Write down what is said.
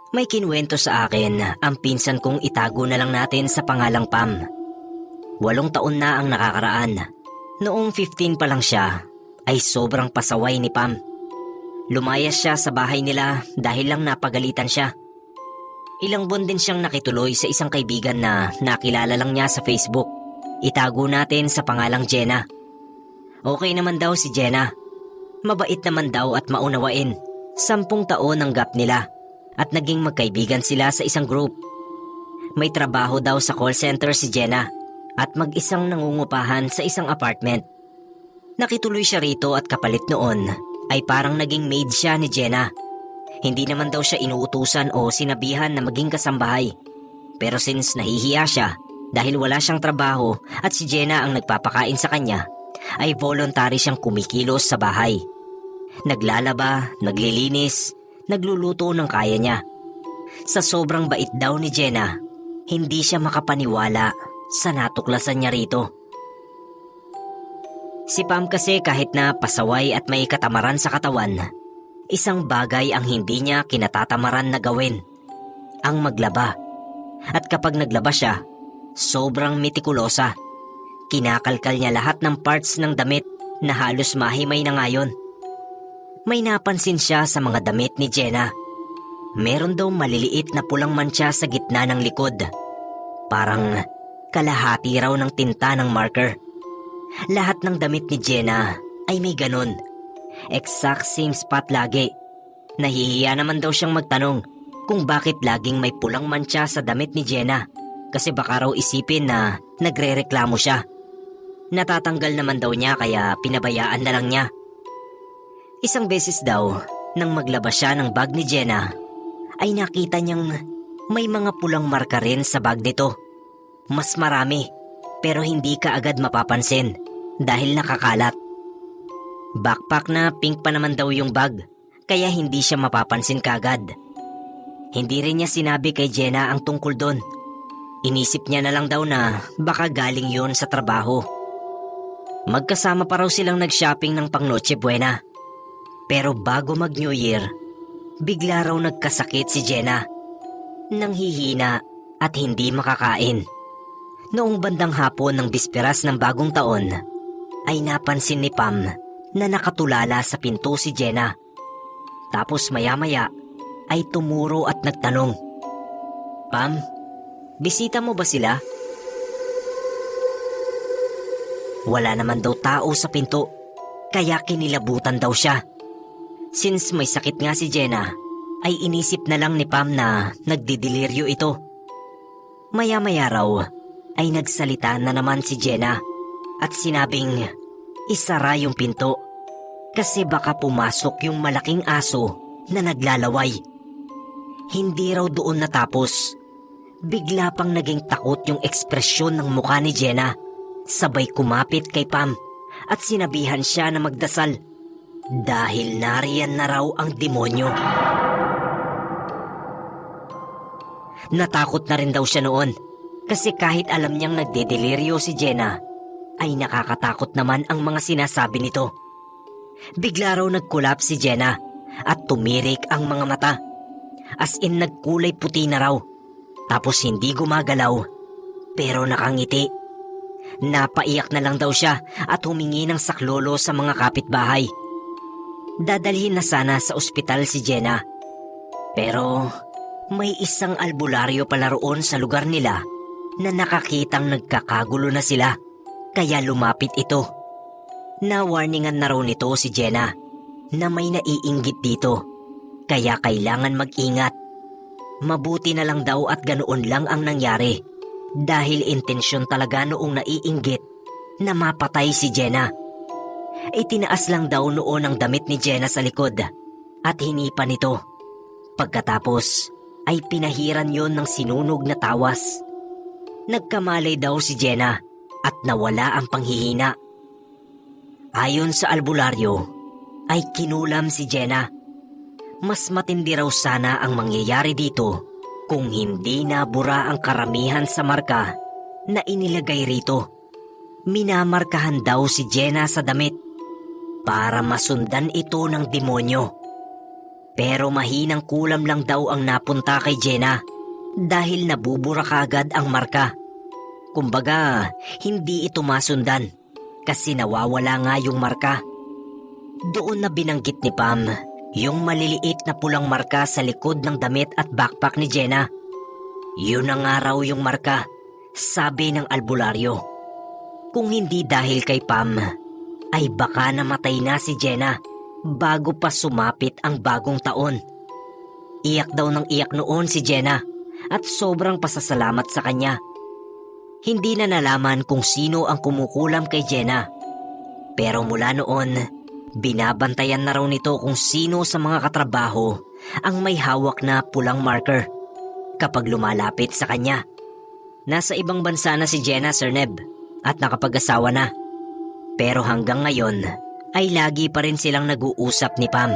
May kinuwento sa akin ang pinsan kong itago na lang natin sa pangalang Pam. 8 taon na ang nakakaraan. Noong 15 pa lang siya, ay sobrang pasaway ni Pam. Lumayas siya sa bahay nila dahil lang napagalitan siya. Ilang buwan din siyang nakituloy sa isang kaibigan na nakilala lang niya sa Facebook. Itago natin sa pangalang Jenna. Okay naman daw si Jenna. Mabait naman daw at maunawain. 10 taon ang gap nila at naging magkaibigan sila sa isang group. May trabaho daw sa call center si Jenna at mag-isang nangungupahan sa isang apartment. Nakituloy siya rito at kapalit noon ay parang naging maid siya ni Jenna. Hindi naman daw siya inuutusan o sinabihan na maging kasambahay. Pero since nahihiya siya dahil wala siyang trabaho at si Jenna ang nagpapakain sa kanya, ay voluntary siyang kumikilos sa bahay. Naglalaba, naglilinis, nagluluto ng kaya niya. Sa sobrang bait daw ni Jenna, hindi siya makapaniwala sa natuklasan niya rito. Si Pam kasi kahit na pasaway at may katamaran sa katawan, isang bagay ang hindi niya kinatatamaran na gawin, ang maglaba. At kapag naglaba siya, sobrang mitikulosa. Kinakalkal niya lahat ng parts ng damit na halos mahimay na ngayon. May napansin siya sa mga damit ni Jenna. Meron daw maliliit na pulang mantsa sa gitna ng likod. Parang kalahati raw ng tinta ng marker. Lahat ng damit ni Jenna ay may ganun. Exact same spot lagi. Nahihiya naman daw siyang magtanong kung bakit laging may pulang mantsa sa damit ni Jenna, kasi baka raw isipin na nagrereklamo siya. Natatanggal naman daw niya kaya pinabayaan na lang niya. Isang beses daw, nang maglaba siya ng bag ni Jenna, ay nakita niyang may mga pulang marka rin sa bag nito. Mas marami, pero hindi ka agad mapapansin dahil nakakalat. Backpack na pink pa naman daw yung bag, kaya hindi siya mapapansin kaagad. Hindi rin niya sinabi kay Jenna ang tungkol doon. Inisip niya na lang daw na baka galing yon sa trabaho. Magkasama pa raw silang nag-shopping ng pang Noche Buena. Pero bago mag-New Year, bigla raw nagkasakit si Jenna. Nanghihina at hindi makakain. Noong bandang hapon ng bisperas ng bagong taon, ay napansin ni Pam na nakatulala sa pinto si Jenna. Tapos maya-maya ay tumuro at nagtanong, "Pam, bisita mo ba sila?" Wala naman daw tao sa pinto, kaya kinilabutan daw siya. Since may sakit nga si Jenna, ay inisip na lang ni Pam na nagdidiliryo ito. Maya-maya raw ay nagsalita na naman si Jenna at sinabing isara yung pinto kasi baka pumasok yung malaking aso na naglalaway. Hindi raw doon natapos. Bigla pang naging takot yung ekspresyon ng mukha ni Jenna. Sabay kumapit kay Pam at sinabihan siya na magdasal dahil nariyan na raw ang demonyo. Natakot na rin daw siya noon kasi kahit alam niyang nagdedeliryo si Jenna, ay nakakatakot naman ang mga sinasabi nito. Bigla raw nagkulap si Jenna at tumirik ang mga mata. As in nagkulay puti na raw. Tapos hindi gumagalaw pero nakangiti. Napaiyak na lang daw siya at humingi ng saklolo sa mga kapitbahay. Dadalhin na sana sa ospital si Jenna. Pero may isang albularyo pala roon sa lugar nila na nakakitang nagkakagulo na sila, kaya lumapit ito. Na-warningan na raw nito si Jenna na may naiinggit dito, kaya kailangan mag-ingat. Mabuti na lang daw at ganoon lang ang nangyari dahil intensyon talaga noong naiinggit na mapatay si Jenna. Itinaas lang daw noon ang damit ni Jenna sa likod at hinipa nito. Pagkatapos ay pinahiran yon ng sinunog na tawas. Nagkamalay daw si Jenna at nawala ang panghihina. Ayon sa albularyo ay kinulam si Jenna. Mas matindi raw sana ang mangyayari dito kung hindi nabura ang karamihan sa marka na inilagay rito. Minamarkahan daw si Jenna sa damit para masundan ito ng demonyo. Pero mahinang kulam lang daw ang napunta kay Jenna dahil nabubura kagad ang marka. Kumbaga, hindi ito masundan kasi nawawala nga yung marka. Doon na binanggit ni Pam yung maliliit na pulang marka sa likod ng damit at backpack ni Jenna. Yun na nga raw yung marka, sabi ng albularyo. Kung hindi dahil kay Pam, ay baka namatay na si Jenna bago pa sumapit ang bagong taon. Iyak daw ng iyak noon si Jenna at sobrang pasasalamat sa kanya. Hindi na nalaman kung sino ang kumukulam kay Jenna. Pero mula noon, binabantayan na raw nito kung sino sa mga katrabaho ang may hawak na pulang marker kapag lumalapit sa kanya. Nasa ibang bansa na si Jenna, Sir Neb, at nakapag-asawa na. Pero hanggang ngayon ay lagi pa rin silang nag-uusap ni Pam.